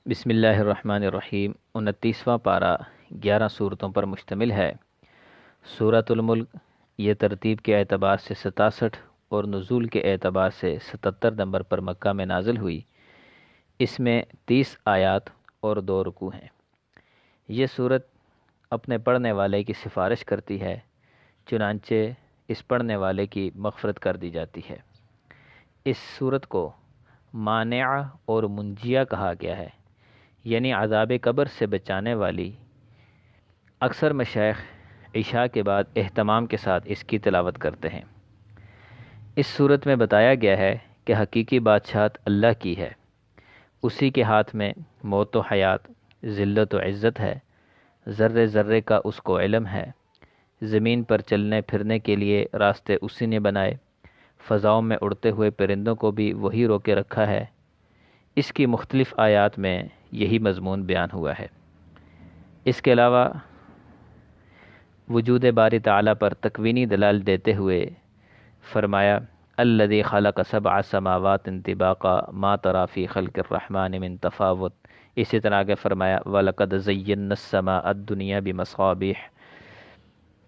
بسم اللہ الرحمن الرحیم 29واں پارہ 11 صورتوں پر مشتمل ہے۔ سورۃ الملک یہ ترتیب کے اعتبار سے 67 اور نزول کے اعتبار سے 77 نمبر پر مکہ میں نازل ہوئی۔ اس میں 30 آیات اور 2 رکوع ہیں۔ یہ صورت اپنے پڑھنے والے کی سفارش کرتی ہے، چنانچہ اس پڑھنے والے کی مغفرت کر دی جاتی ہے۔ اس صورت کو مانعہ اور منجیہ کہا گیا ہے، یعنی عذاب قبر سے بچانے والی۔ اکثر مشائخ عشاء کے بعد اہتمام کے ساتھ اس کی تلاوت کرتے ہیں۔ اس صورت میں بتایا گیا ہے کہ حقیقی بادشاہت اللہ کی ہے، اسی کے ہاتھ میں موت و حیات، ذلت و عزت ہے، ذرے ذرے کا اس کو علم ہے، زمین پر چلنے پھرنے کے لیے راستے اسی نے بنائے، فضاؤں میں اڑتے ہوئے پرندوں کو بھی وہی روکے رکھا ہے۔ اس کی مختلف آیات میں یہی مضمون بیان ہوا ہے۔ اس کے علاوہ وجود باری تعالیٰ پر تکوینی دلائل دیتے ہوئے فرمایا الذی خلق سبع سماوات طباقا ما تری فی خلق الرحمن من تفاوت۔ اسی طرح آگے فرمایا وَلَقَدْ زَيَّنَّا السَّمَاءَ الدُّنْيَا بِمَصَابِيحَ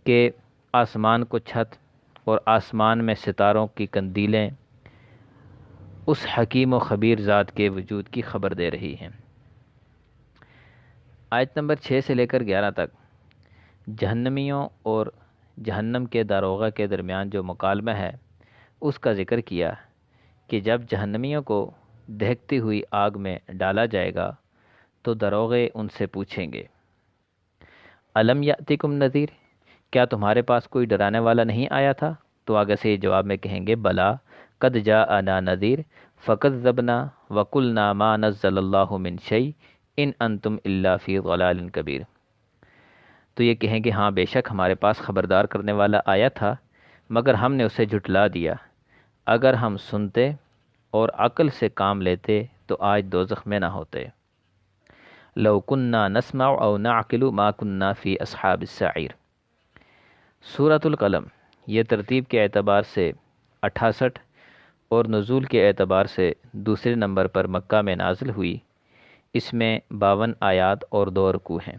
کہ آسمان کو چھت اور آسمان میں ستاروں کی قندیلیں اس حکیم و خبیر ذات کے وجود کی خبر دے رہی ہیں۔ آیت نمبر 6 سے لے کر 11 تک جہنمیوں اور جہنم کے داروغہ کے درمیان جو مکالمہ ہے اس کا ذکر کیا کہ جب جہنمیوں کو دہکتی ہوئی آگ میں ڈالا جائے گا تو داروغے ان سے پوچھیں گے الم یاتکم نذیر، کیا تمہارے پاس کوئی ڈرانے والا نہیں آیا تھا؟ تو آگے سے یہ جواب میں کہیں گے بلا قد جاءنا نذیر فکذبنا وقلنا ما نزل اللہ من شیء ان انتم الا فی ضلال کبیر۔ تو یہ کہیں گے ہاں بے شک ہمارے پاس خبردار کرنے والا آیا تھا، مگر ہم نے اسے جھٹلا دیا۔ اگر ہم سنتے اور عقل سے کام لیتے تو آج دوزخ میں نہ ہوتے۔ لو کننا نسمع او نعقل ما کننا فی اصحاب السعیر۔ سورۃ القلم یہ ترتیب کے اعتبار سے 68 اور نزول کے اعتبار سے دوسرے نمبر پر مکہ میں نازل ہوئی۔ اس میں 52 آیات اور 2 رکوع ہیں۔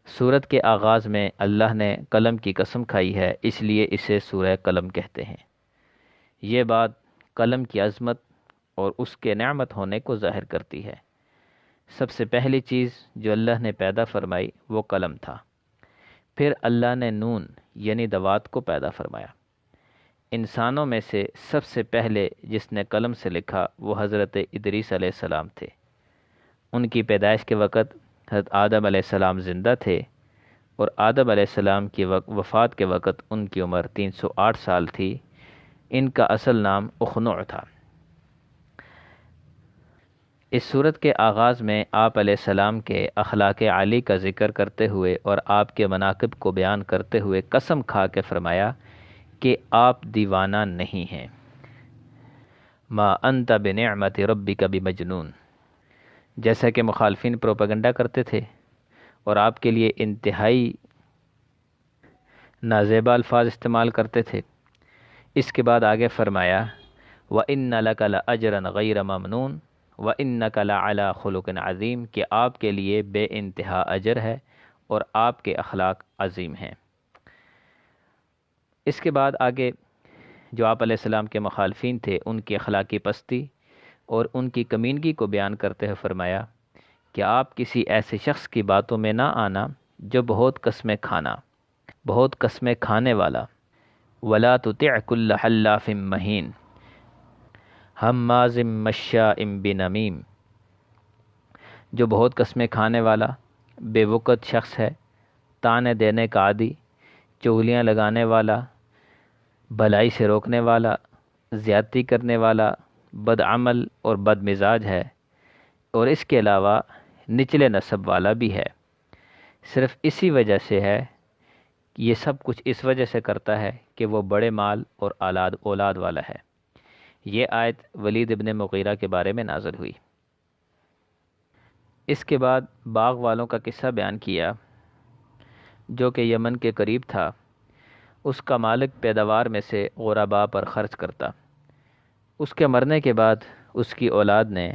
سورت کے آغاز میں اللہ نے قلم کی قسم کھائی ہے، اس لیے اسے سورہ قلم کہتے ہیں۔ یہ بات قلم کی عظمت اور اس کے نعمت ہونے کو ظاہر کرتی ہے۔ سب سے پہلی چیز جو اللہ نے پیدا فرمائی وہ قلم تھا۔ پھر اللہ نے نون یعنی دوات کو پیدا فرمایا۔ انسانوں میں سے سب سے پہلے جس نے قلم سے لکھا وہ حضرت ادریس علیہ السلام تھے۔ ان کی پیدائش کے وقت حضرت آدم علیہ السلام زندہ تھے اور آدم علیہ السلام کی وفات کے وقت ان کی عمر 308 سال تھی۔ ان کا اصل نام اخنوع تھا۔ اس صورت کے آغاز میں آپ علیہ السلام کے اخلاق عالی کا ذکر کرتے ہوئے اور آپ کے مناقب کو بیان کرتے ہوئے قسم کھا کے فرمایا کہ آپ دیوانہ نہیں ہیں۔ ما انت بنعمت ربک بمجنون، جیسا کہ مخالفین پروپیگنڈا کرتے تھے اور آپ کے لیے انتہائی نازیبا الفاظ استعمال کرتے تھے۔ اس کے بعد آگے فرمایا وَإِنَّ لَكَ لَأَجْرًا غَيْرَ مَمْنُونٍ وَإِنَّكَ لَعَلَىٰ خُلُقٍ عَظِيمٍ کہ آپ کے لیے بے انتہا اجر ہے اور آپ کے اخلاق عظیم ہیں۔ اس کے بعد آگے جو آپ علیہ السلام کے مخالفین تھے ان کی اخلاقی پستی اور ان کی کمینگی کو بیان کرتے ہوئے فرمایا کہ آپ کسی ایسے شخص کی باتوں میں نہ آنا جو بہت قسمیں کھانے والا، وَلَا تُطِعْ كُلَّ حَلَّافٍ مَّهِينٍ ہمازٍ مشاء بنمیم، جو بہت قسمیں کھانے والا بے وقت شخص ہے، طعنے دینے کا عادی، چغلیاں لگانے والا، بھلائی سے روکنے والا، زیادتی کرنے والا، بد عمل اور بد مزاج ہے، اور اس کے علاوہ نچلے نسب والا بھی ہے۔ صرف اسی وجہ سے ہے، یہ سب کچھ اس وجہ سے کرتا ہے کہ وہ بڑے مال اور اولاد والا ہے۔ یہ آیت ولید ابن مغیرہ کے بارے میں نازل ہوئی۔ اس کے بعد باغ والوں کا قصہ بیان کیا جو کہ یمن کے قریب تھا۔ اس کا مالک پیداوار میں سے غرباء پر خرچ کرتا۔ اس کے مرنے کے بعد اس کی اولاد نے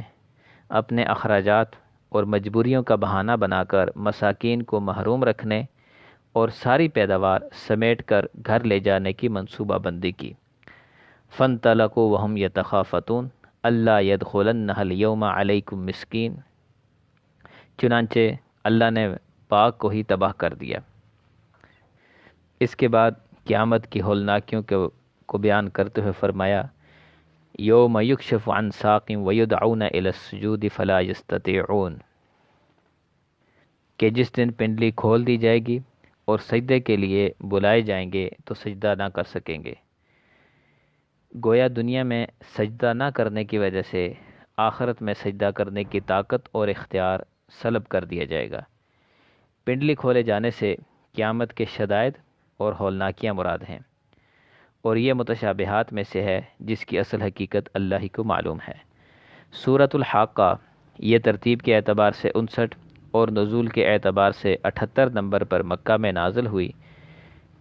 اپنے اخراجات اور مجبوریوں کا بہانہ بنا کر مساکین کو محروم رکھنے اور ساری پیداوار سمیٹ کر گھر لے جانے کی منصوبہ بندی کی۔ فانطلقوا وهم يتخافتون اللہ يدخلنها اليوم علیکم مسکین، چنانچہ اللہ نے پاک کو ہی تباہ کر دیا۔ اس کے بعد قیامت کی ہولناکیوں کو بیان کرتے ہوئے فرمایا یوم یکشف عن ساق ویدعون الی السجود فلا یستطیعون، کہ جس دن پنڈلی کھول دی جائے گی اور سجدے کے لیے بلائے جائیں گے تو سجدہ نہ کر سکیں گے۔ گویا دنیا میں سجدہ نہ کرنے کی وجہ سے آخرت میں سجدہ کرنے کی طاقت اور اختیار سلب کر دیا جائے گا۔ پنڈلی کھولے جانے سے قیامت کے شدائد اور ہولناکیاں مراد ہیں، اور یہ متشابہات میں سے ہے جس کی اصل حقیقت اللہ ہی کو معلوم ہے۔ سورۃ الحاقہ یہ ترتیب کے اعتبار سے 59 اور نزول کے اعتبار سے 78 نمبر پر مکہ میں نازل ہوئی۔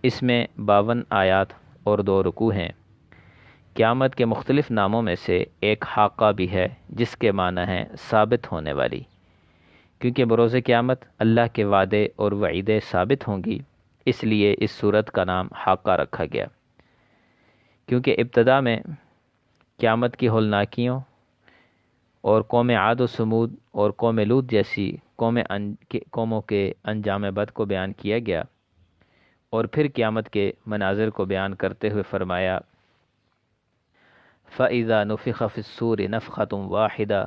اس میں 52 آیات اور 2 رکوع ہیں۔ قیامت کے مختلف ناموں میں سے ایک حاقہ بھی ہے جس کے معنی ہیں ثابت ہونے والی، کیونکہ بروز قیامت اللہ کے وعدے اور وعیدیں ثابت ہوں گی، اس لیے اس صورت کا نام حاقہ رکھا گیا۔ کیونکہ ابتدا میں قیامت کی ہولناکیوں اور قوم عاد و سمود اور قوم لوط جیسی قوموں کے انجام بد کو بیان کیا گیا، اور پھر قیامت کے مناظر کو بیان کرتے ہوئے فرمایا فَإِذَا نُفِخَ فِي الصُّورِ نَفْخَةٌ وَاحِدَةٌ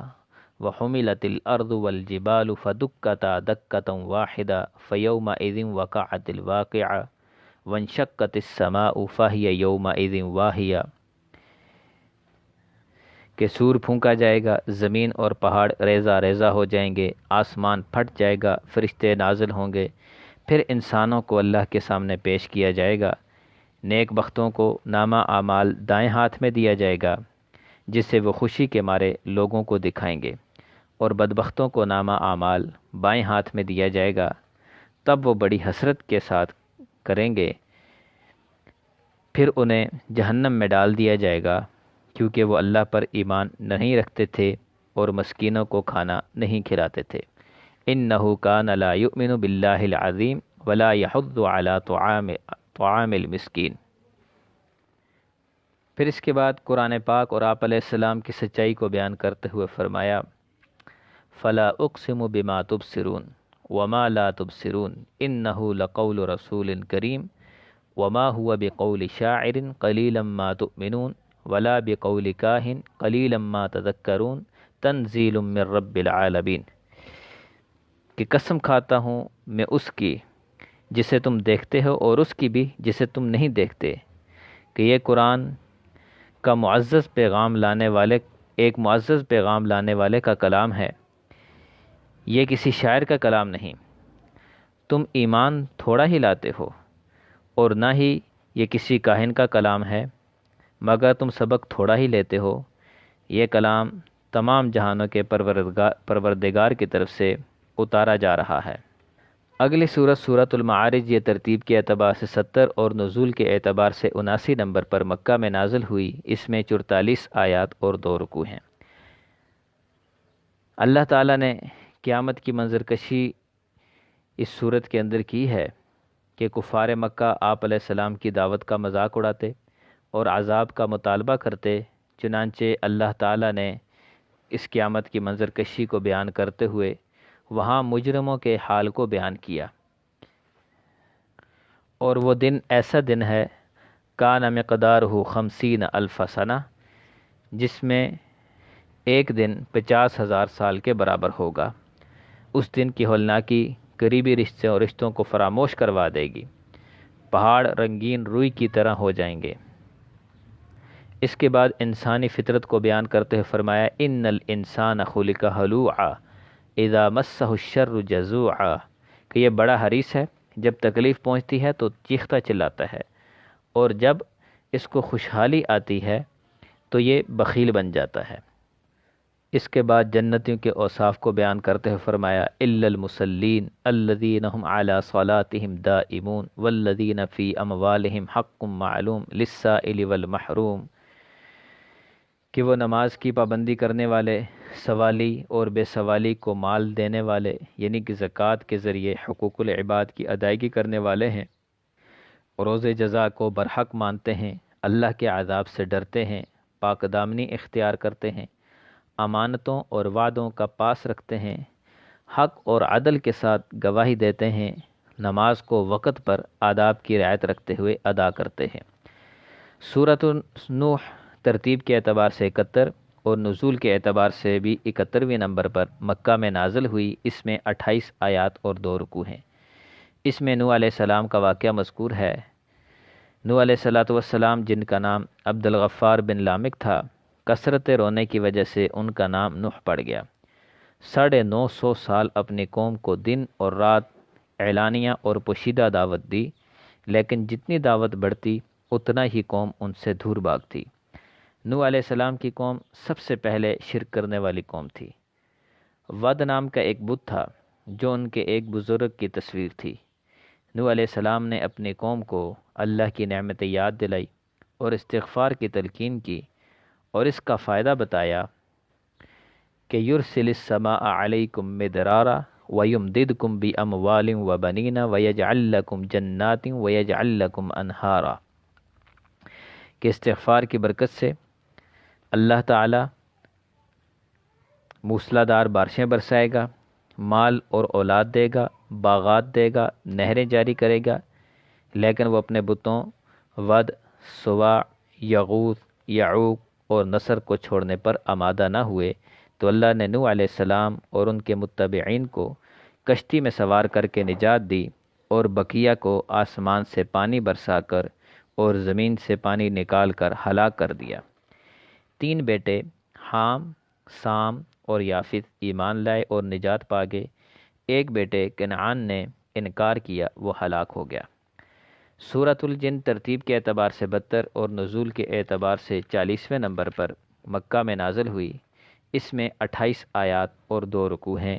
وَحُمِلَتِ الْأَرْضُ وَالْجِبَالُ فَدُكَّتَا دَكَّةً وَاحِدَةً فَيَوْمَئِذٍ وَقَعَتِ الْوَاقِعَةُ وَانشَقَّتِ السَّمَاءُ فَهِيَ يَوْمَئِذٍ وَاهِيَةٌ، کہ سور پھونکا جائے گا، زمین اور پہاڑ ریزہ ریزہ ہو جائیں گے، آسمان پھٹ جائے گا، فرشتے نازل ہوں گے، پھر انسانوں کو اللہ کے سامنے پیش کیا جائے گا۔ نیک بختوں کو نامہ اعمال دائیں ہاتھ میں دیا جائے گا جس سے وہ خوشی کے مارے لوگوں کو دکھائیں گے، اور بدبختوں کو نامہ اعمال بائیں ہاتھ میں دیا جائے گا۔ تب وہ بڑی حسرت کے ساتھ کریں گے، پھر انہیں جہنم میں ڈال دیا جائے گا، کیونکہ وہ اللہ پر ایمان نہیں رکھتے تھے اور مسکینوں کو کھانا نہیں کھلاتے تھے۔ انہ کان لا یؤمن باللہ العظیم ولا یحض علی طعام المسکین۔ پھر اس کے بعد قرآن پاک اور آپ علیہ السلام کی سچائی کو بیان کرتے ہوئے فرمایا فلا اقسم بما تبصرون وما لا تبصرون انہ لقول رسول کریم وما هو بقول شاعر قلیلا ما تؤمنون ولا بقول کاہن قلیلا ما تذکرون تنزیل من رب العالمین، کہ قسم کھاتا ہوں میں اس کی جسے تم دیکھتے ہو اور اس کی بھی جسے تم نہیں دیکھتے، کہ یہ قرآن کا معزز پیغام لانے والے ایک معزز پیغام لانے والے کا کلام ہے، یہ کسی شاعر کا کلام نہیں۔ تم ایمان تھوڑا ہی لاتے ہو، اور نہ ہی یہ کسی کاہن کا کلام ہے، مگر تم سبق تھوڑا ہی لیتے ہو۔ یہ کلام تمام جہانوں کے پروردگار کی طرف سے اتارا جا رہا ہے۔ اگلی سورت سورۃ المعارج یہ ترتیب کے اعتبار سے 70 اور نزول کے اعتبار سے 79 نمبر پر مکہ میں نازل ہوئی۔ اس میں 44 آیات اور 2 رکوع ہیں۔ اللہ تعالیٰ نے قیامت کی منظر کشی اس صورت کے اندر کی ہے کہ کفار مکہ آپ علیہ السلام کی دعوت کا مذاق اڑاتے اور عذاب کا مطالبہ کرتے، چنانچہ اللہ تعالیٰ نے اس قیامت کی منظر کشی کو بیان کرتے ہوئے وہاں مجرموں کے حال کو بیان کیا۔ اور وہ دن ایسا دن ہے کان مقدارہ 50,000 سنہ، جس میں ایک دن 50,000 سال کے برابر ہوگا۔ اس دن کی ہولناکی قریبی رشتوں کو فراموش کروا دے گی، پہاڑ رنگین روئی کی طرح ہو جائیں گے۔ اس کے بعد انسانی فطرت کو بیان کرتے ہوئے فرمایا ان الانسان خلق ہلوعا اذا مسہ الشر جزوعا، کہ یہ بڑا حریص ہے، جب تکلیف پہنچتی ہے تو چیختا چلاتا ہے، اور جب اس کو خوشحالی آتی ہے تو یہ بخیل بن جاتا ہے۔ اس کے بعد جنتیوں کے اوصاف کو بیان کرتے ہوئے فرمایا الا المصلین الذین هم علی صلاتهم دائمون والذین فی اموالهم حق معلوم للسائل والمحروم، کہ وہ نماز کی پابندی کرنے والے، سوالی اور بے سوالی کو مال دینے والے یعنی کہ زکوٰۃ کے ذریعے حقوق العباد کی ادائیگی کرنے والے ہیں، روز جزا کو برحق مانتے ہیں، اللہ کے عذاب سے ڈرتے ہیں، پاک دامنی اختیار کرتے ہیں، امانتوں اور وعدوں کا پاس رکھتے ہیں، حق اور عدل کے ساتھ گواہی دیتے ہیں، نماز کو وقت پر آداب کی رعایت رکھتے ہوئے ادا کرتے ہیں۔ سورۃ نوح ترتیب کے اعتبار سے 71 اور نزول کے اعتبار سے بھی 71ویں نمبر پر مکہ میں نازل ہوئی۔ اس میں 28 آیات اور 2 رکوع ہیں۔ اس میں نوح علیہ السلام کا واقعہ مذکور ہے۔ نوح علیہ السلام جن کا نام عبد الغفار بن لامک تھا، کثرت رونے کی وجہ سے ان کا نام نوح پڑ گیا۔ 950 سال اپنی قوم کو دن اور رات اعلانیہ اور پوشیدہ دعوت دی، لیکن جتنی دعوت بڑھتی اتنا ہی قوم ان سے دور بھاگتی۔ نوح علیہ السلام کی قوم سب سے پہلے شرک کرنے والی قوم تھی۔ ود نام کا ایک بت تھا جو ان کے ایک بزرگ کی تصویر تھی۔ نوح علیہ السلام نے اپنی قوم کو اللہ کی نعمتیں یاد دلائی اور استغفار کی تلقین کی اور اس کا فائدہ بتایا کہ یرسل السماء علیکم مدرارا ویمددکم باموال وبنین ویجعل لکم جنات ویجعل لکم انہارا، کہ استغفار کی برکت سے اللہ تعالی موسلادھار بارشیں برسائے گا، مال اور اولاد دے گا، باغات دے گا، نہریں جاری کرے گا، لیکن وہ اپنے بتوں ود، سواع، یغوث، یعوق اور نصر کو چھوڑنے پر آمادہ نہ ہوئے، تو اللہ نے نوح علیہ السلام اور ان کے متبعین کو کشتی میں سوار کر کے نجات دی اور بقیہ کو آسمان سے پانی برسا کر اور زمین سے پانی نکال کر ہلاک کر دیا۔ 3 بیٹے حام، سام اور یافت ایمان لائے اور نجات پا گئے۔ ایک بیٹے کنعان نے انکار کیا، وہ ہلاک ہو گیا۔ سورۃ الجن ترتیب کے اعتبار سے 72 اور نزول کے اعتبار سے 40ویں نمبر پر مکہ میں نازل ہوئی۔ اس میں 28 آیات اور 2 رکوع ہیں۔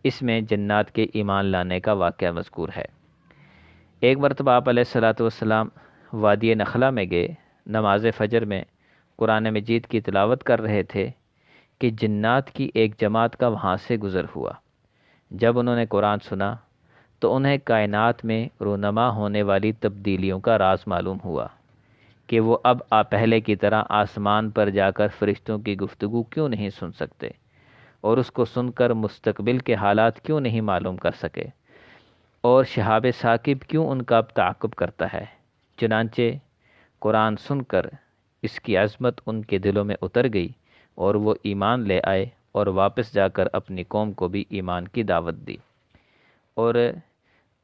اس میں جنات کے ایمان لانے کا واقعہ مذکور ہے۔ ایک مرتبہ آپ علیہ السلام وادی نخلا میں گئے، نماز فجر میں قرآن مجید کی تلاوت کر رہے تھے کہ جنات کی ایک جماعت کا وہاں سے گزر ہوا۔ جب انہوں نے قرآن سنا تو انہیں کائنات میں رونما ہونے والی تبدیلیوں کا راز معلوم ہوا کہ وہ اب پہلے کی طرح آسمان پر جا کر فرشتوں کی گفتگو کیوں نہیں سن سکتے اور اس کو سن کر مستقبل کے حالات کیوں نہیں معلوم کر سکے، اور شہاب ثاقب کیوں ان کا اب تعاقب کرتا ہے۔ چنانچہ قرآن سن کر اس کی عظمت ان کے دلوں میں اتر گئی اور وہ ایمان لے آئے اور واپس جا کر اپنی قوم کو بھی ایمان کی دعوت دی، اور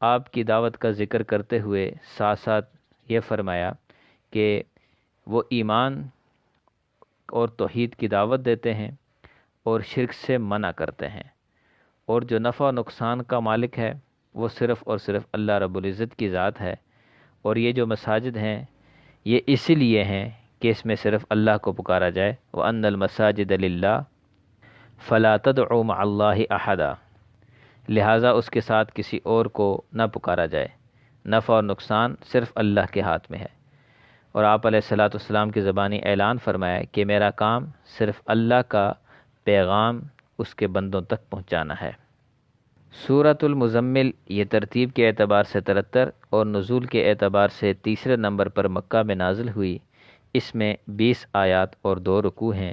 آپ کی دعوت کا ذکر کرتے ہوئے ساتھ ساتھ یہ فرمایا کہ وہ ایمان اور توحید کی دعوت دیتے ہیں اور شرک سے منع کرتے ہیں، اور جو نفع و نقصان کا مالک ہے وہ صرف اور صرف اللہ رب العزت کی ذات ہے، اور یہ جو مساجد ہیں یہ اسی لیے ہیں کہ اس میں صرف اللہ کو پکارا جائے۔ وَأَنَّ الْمَسَاجِدَ لِلَّهِ فَلَا تَدْعُوا مَعَ اللَّهِ أَحَدًا، لہٰذا اس کے ساتھ کسی اور کو نہ پکارا جائے، نفع اور نقصان صرف اللہ کے ہاتھ میں ہے۔ اور آپ علیہ السلام کی زبانی اعلان فرمایا کہ میرا کام صرف اللہ کا پیغام اس کے بندوں تک پہنچانا ہے۔ سورۃ المزمل یہ ترتیب کے اعتبار سے 73 اور نزول کے اعتبار سے 3 نمبر پر مکہ میں نازل ہوئی۔ اس میں 20 آیات اور 2 رکوع ہیں۔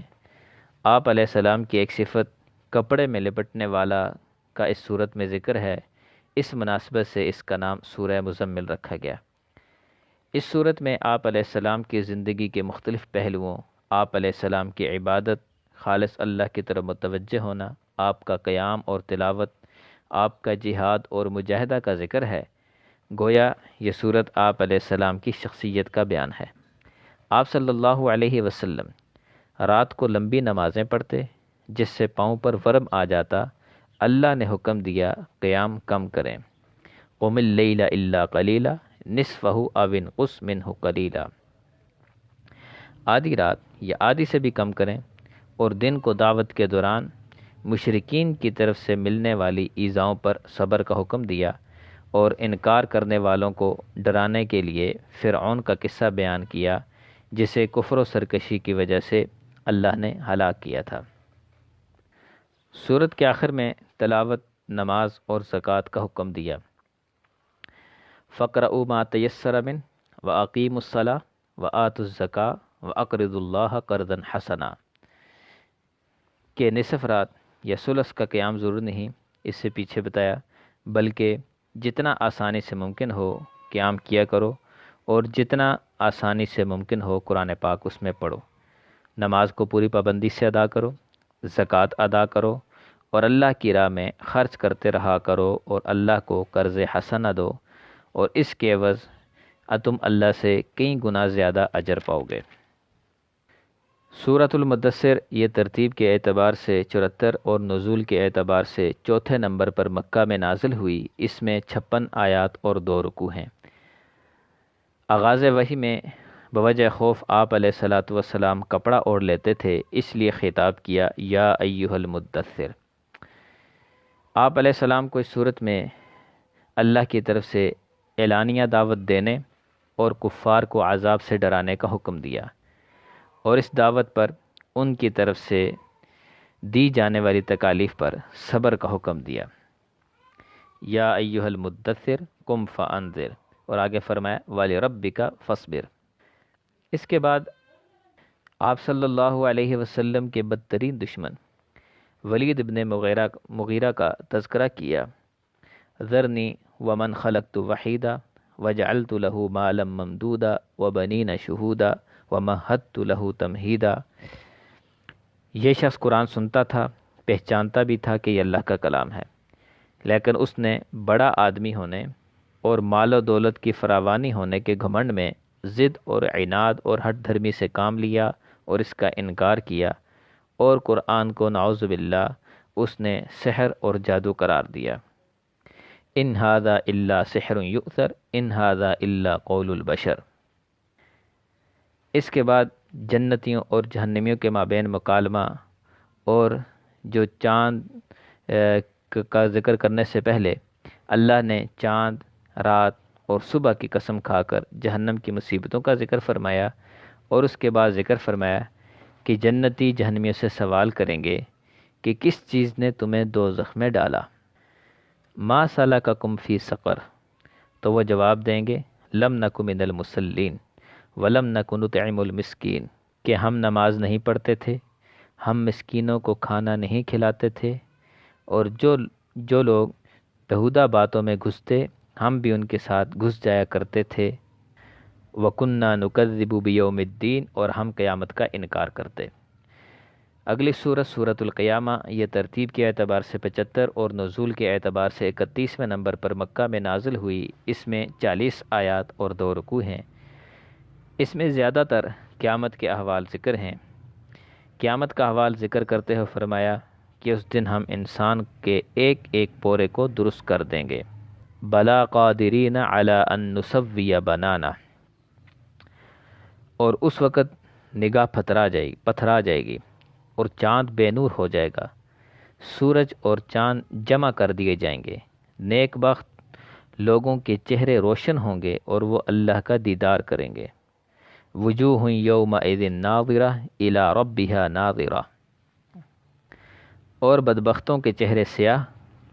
آپ علیہ السلام کی ایک صفت کپڑے میں لپٹنے والا کا اس صورت میں ذکر ہے، اس مناسبت سے اس کا نام سورہ مزمل رکھا گیا۔ اس صورت میں آپ علیہ السلام کی زندگی کے مختلف پہلوؤں، آپ علیہ السلام کی عبادت، خالص اللہ کی طرف متوجہ ہونا، آپ کا قیام اور تلاوت، آپ کا جہاد اور مجاہدہ کا ذکر ہے۔ گویا یہ صورت آپ علیہ السلام کی شخصیت کا بیان ہے۔ آپ صلی اللہ علیہ وسلم رات کو لمبی نمازیں پڑھتے جس سے پاؤں پر ورم آ جاتا۔ اللہ نے حکم دیا قیام کم کریں، قم اللیل الا قلیلا نصفہ او انقص منہ قلیلا، آدھی رات یا آدھی سے بھی کم کریں، اور دن کو دعوت کے دوران مشرکین کی طرف سے ملنے والی ایذاؤں پر صبر کا حکم دیا، اور انکار کرنے والوں کو ڈرانے کے لیے فرعون کا قصہ بیان کیا، جسے کفر و سرکشی کی وجہ سے اللہ نے ہلاک کیا تھا۔ سورت کے آخر میں تلاوت، نماز اور زکوٰۃ کا حکم دیا۔ فَاقْرَؤُوا مَا تَيَسَّرَ مِنْهُ وَأَقِیمُوا الصَّلَاةَ وَآتُوا الزَّکَاةَ وَأَقْرِضُوا اللَّهَ قَرْضًا حَسَنًا کہ نصف رات یا ثلث کا قیام ضرور نہیں، اس سے پیچھے بتایا، بلکہ جتنا آسانی سے ممکن ہو قیام کیا کرو، اور جتنا آسانی سے ممکن ہو قرآن پاک اس میں پڑھو، نماز کو پوری پابندی سے ادا کرو، زکوٰۃ ادا کرو، اور اللہ کی راہ میں خرچ کرتے رہا کرو، اور اللہ کو قرض حسنہ دو، اور اس کے عوض تم اللہ سے کئی گنا زیادہ اجر پاؤ گے۔ سورۃ المدثر یہ ترتیب کے اعتبار سے 74 اور نزول کے اعتبار سے چوتھے نمبر پر مکہ میں نازل ہوئی۔ اس میں 56 آیات اور 2 رکوع ہیں۔ آغاز وحی میں بوجہ خوف آپ علیہ الصلاۃ والسلام کپڑا اوڑھ لیتے تھے، اس لیے خطاب کیا یا ایھا المدثر۔ آپ علیہ السلام کو اس صورت میں اللہ کی طرف سے اعلانیہ دعوت دینے اور کفار کو عذاب سے ڈرانے کا حکم دیا، اور اس دعوت پر ان کی طرف سے دی جانے والی تکالیف پر صبر کا حکم دیا۔ یا ایھا المدثر قم فانذر، اور آگے فرمایا وَلِرَبِّکَ فاصبر۔ اس کے بعد آپ صلی اللہ علیہ وسلم کے بدترین دشمن ولید ابن مغیرہ کا تذکرہ کیا۔ ذرنی ومن خلقت وحیدا وجعلت له مالا ممدودا وبنین شہودا ومہدت له تمہیدا۔ یہ شخص قرآن سنتا تھا، پہچانتا بھی تھا کہ یہ اللہ کا کلام ہے، لیکن اس نے بڑا آدمی ہونے اور مال و دولت کی فراوانی ہونے کے گھمنڈ میں ضد اور عناد اور ہٹ دھرمی سے کام لیا اور اس کا انکار کیا، اور قرآن کو نعوذ باللہ اس نے سحر اور جادو قرار دیا۔ ان ھذا الا سحر یؤثر ان ھذا الا قول البشر۔ اس کے بعد جنتیوں اور جہنمیوں کے مابین مکالمہ، اور جو چاند کا ذکر کرنے سے پہلے اللہ نے چاند، رات اور صبح کی قسم کھا کر جہنم کی مصیبتوں کا ذکر فرمایا، اور اس کے بعد ذکر فرمایا کہ جنتی جہنمیوں سے سوال کریں گے کہ کس چیز نے تمہیں دوزخ میں ڈالا، ما سلککم فی سقر، تو وہ جواب دیں گے لم نک من المصلین ولم نک نطعم المسکین، کہ ہم نماز نہیں پڑھتے تھے، ہم مسکینوں کو کھانا نہیں کھلاتے تھے، اور جو لوگ بہودہ باتوں میں گھستے ہم بھی ان کے ساتھ گھس جایا کرتے تھے، وَكُنَّا نُكَذِّبُ بِيَوْمِ الدِّينِ، اور ہم قیامت کا انکار کرتے۔ اگلی سورت سورۃ القیامہ یہ ترتیب کے اعتبار سے 75 اور نزول کے اعتبار سے 31ویں نمبر پر مکہ میں نازل ہوئی۔ اس میں 40 آیات اور 2 رکوع ہیں۔ اس میں زیادہ تر قیامت کے احوال ذکر ہیں۔ قیامت کا احوال ذکر کرتے ہوئے فرمایا کہ اس دن ہم انسان کے ایک ایک پورے کو درست کر دیں گے۔ بلا قادرین علی ان نسوی بنانا، اور اس وقت نگاہ پتھرا جائے گی اور چاند بے نور ہو جائے گا، سورج اور چاند جمع کر دیے جائیں گے، نیک بخت لوگوں کے چہرے روشن ہوں گے اور وہ اللہ کا دیدار کریں گے۔ وجوہ یومئذ ناظرہ الی ربہا ناظرہ، اور بدبختوں کے چہرے سیاہ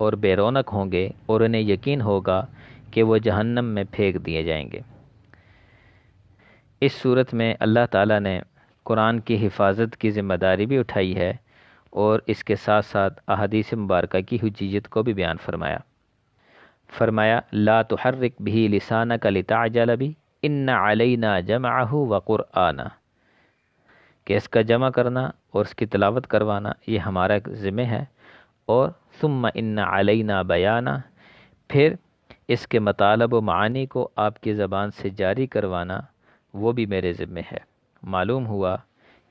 اور بے رونق ہوں گے، اور انہیں یقین ہوگا کہ وہ جہنم میں پھینک دیے جائیں گے۔ اس صورت میں اللہ تعالیٰ نے قرآن کی حفاظت کی ذمہ داری بھی اٹھائی ہے، اور اس کے ساتھ ساتھ احادیث مبارکہ کی حجیت کو بھی بیان فرمایا لا تحرک بہ لسانک لتعجل بہ ان علینا جمعہ وقرآنہ، کہ اس کا جمع کرنا اور اس کی تلاوت کروانا یہ ہمارا ایک ذمہ ہے، اور ثم ان علینا بیانہ، پھر اس کے مطالب و معانی کو آپ کی زبان سے جاری کروانا وہ بھی میرے ذمہ ہے۔ معلوم ہوا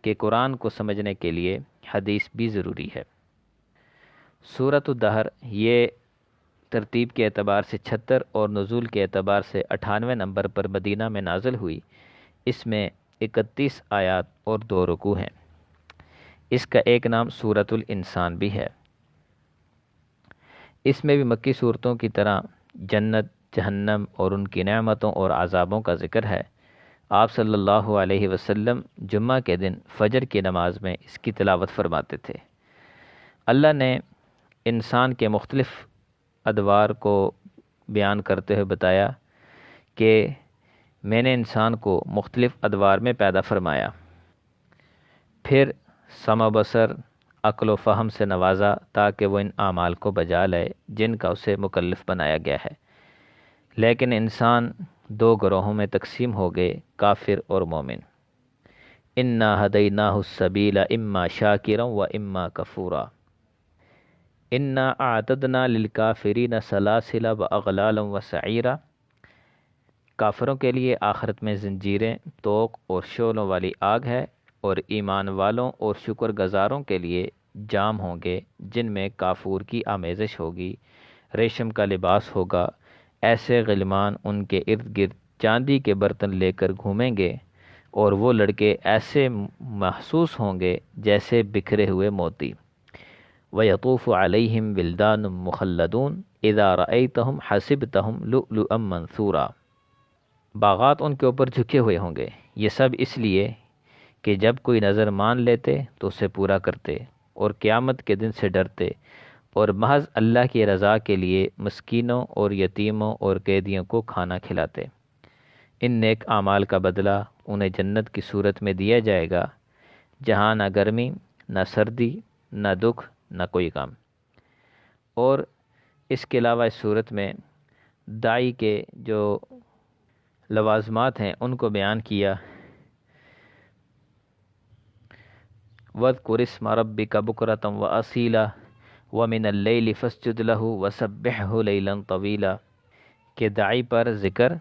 کہ قرآن کو سمجھنے کے لیے حدیث بھی ضروری ہے۔ سورۃ الدہر یہ ترتیب کے اعتبار سے 76 اور نزول کے اعتبار سے 98 نمبر پر مدینہ میں نازل ہوئی۔ اس میں 31 آیات اور 2 رکوع ہیں۔ اس کا ایک نام سورۃ الانسان بھی ہے۔ اس میں بھی مکی صورتوں کی طرح جنت، جہنم اور ان کی نعمتوں اور عذابوں کا ذکر ہے۔ آپ صلی اللہ علیہ وسلم جمعہ کے دن فجر کی نماز میں اس کی تلاوت فرماتے تھے۔ اللہ نے انسان کے مختلف ادوار کو بیان کرتے ہوئے بتایا کہ میں نے انسان کو مختلف ادوار میں پیدا فرمایا، پھر سمع بصر، عقل و فہم سے نوازا تاکہ وہ ان اعمال کو بجا لے جن کا اسے مکلف بنایا گیا ہے۔ لیکن انسان دو گروہوں میں تقسیم ہو گئے، کافر اور مومن۔ انا ہدیناہ السبیل اما شاکرا و اما کفورا انا اعتدنا للکافرین سلاسل و اغلالا و سعیرا۔ کافروں کے لیے آخرت میں زنجیریں، طوق اور شعلوں والی آگ ہے، اور ایمان والوں اور شکر گزاروں کے لیے جام ہوں گے جن میں کافور کی آمیزش ہوگی، ریشم کا لباس ہوگا، ایسے غلمان ان کے ارد گرد چاندی کے برتن لے کر گھومیں گے، اور وہ لڑکے ایسے محسوس ہوں گے جیسے بکھرے ہوئے موتی۔ وَيَطُوفُ عَلَيْهِمْ وِلْدَانٌ مُخَلَّدُونَ إِذَا رَأَيْتَهُمْ حَسِبْتَهُمْ لُؤْلُؤًا مَنثُورًا۔ باغات ان کے اوپر جھکے ہوئے ہوں گے، یہ سب اس لیے کہ جب کوئی نظر مان لیتے تو اسے پورا کرتے، اور قیامت کے دن سے ڈرتے، اور محض اللہ کی رضا کے لیے مسکینوں اور یتیموں اور قیدیوں کو کھانا کھلاتے۔ ان نیک اعمال کا بدلہ انہیں جنت کی صورت میں دیا جائے گا، جہاں نہ گرمی، نہ سردی، نہ دکھ، نہ کوئی غم۔ اور اس کے علاوہ اس صورت میں داعی کے جو لوازمات ہیں ان کو بیان کیا۔ وَاذْكُرِ اسْمَ رَبِّكَ بُكْرَةً وَأَصِيلًا وَمِنَ اللَّيْلِ فَاسْجُدْ لَهُ وَسَبِّحْهُ لَيْلًا طَوِيلًا کہ داعی پر ذکر،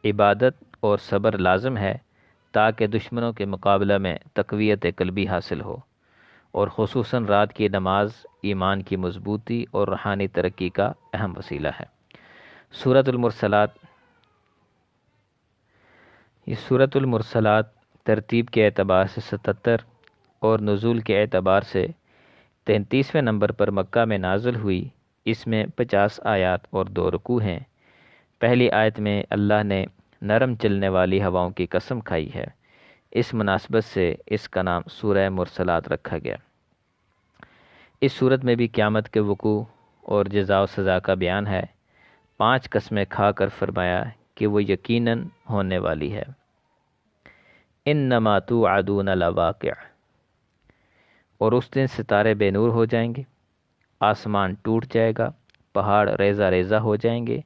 عبادت اور صبر لازم ہے تاکہ دشمنوں کے مقابلہ میں تقویت قلبی حاصل ہو، اور خصوصاً رات کی نماز ایمان کی مضبوطی اور روحانی ترقی کا اہم وسیلہ ہے۔ سورۃ المرسلات، یہ سورۃ المرسلات ترتیب کے اعتبار سے 77 اور نزول کے اعتبار سے 33ویں نمبر پر مکہ میں نازل ہوئی۔ اس میں 50 آیات اور 2 رکوع ہیں۔ پہلی آیت میں اللہ نے نرم چلنے والی ہواؤں کی قسم کھائی ہے، اس مناسبت سے اس کا نام سورہ مرسلات رکھا گیا۔ اس صورت میں بھی قیامت کے وقوع اور جزا و سزا کا بیان ہے۔ 5 قسمیں کھا کر فرمایا کہ وہ یقیناً ہونے والی ہے۔ انما توعدون لواقع، اور اس دن ستارے بے نور ہو جائیں گے، آسمان ٹوٹ جائے گا، پہاڑ ریزہ ریزہ ہو جائیں گے،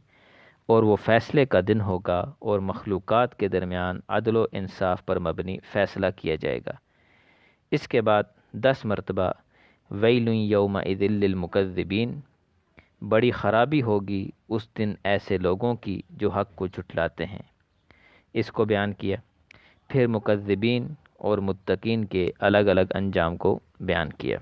اور وہ فیصلے کا دن ہوگا اور مخلوقات کے درمیان عدل و انصاف پر مبنی فیصلہ کیا جائے گا۔ اس کے بعد 10 مرتبہ ویل یومئذ للمکذبین، بڑی خرابی ہوگی اس دن ایسے لوگوں کی جو حق کو جھٹلاتے ہیں، اس کو بیان کیا۔ پھر مکذبین اور متقین کے الگ الگ انجام کو بیان کیا۔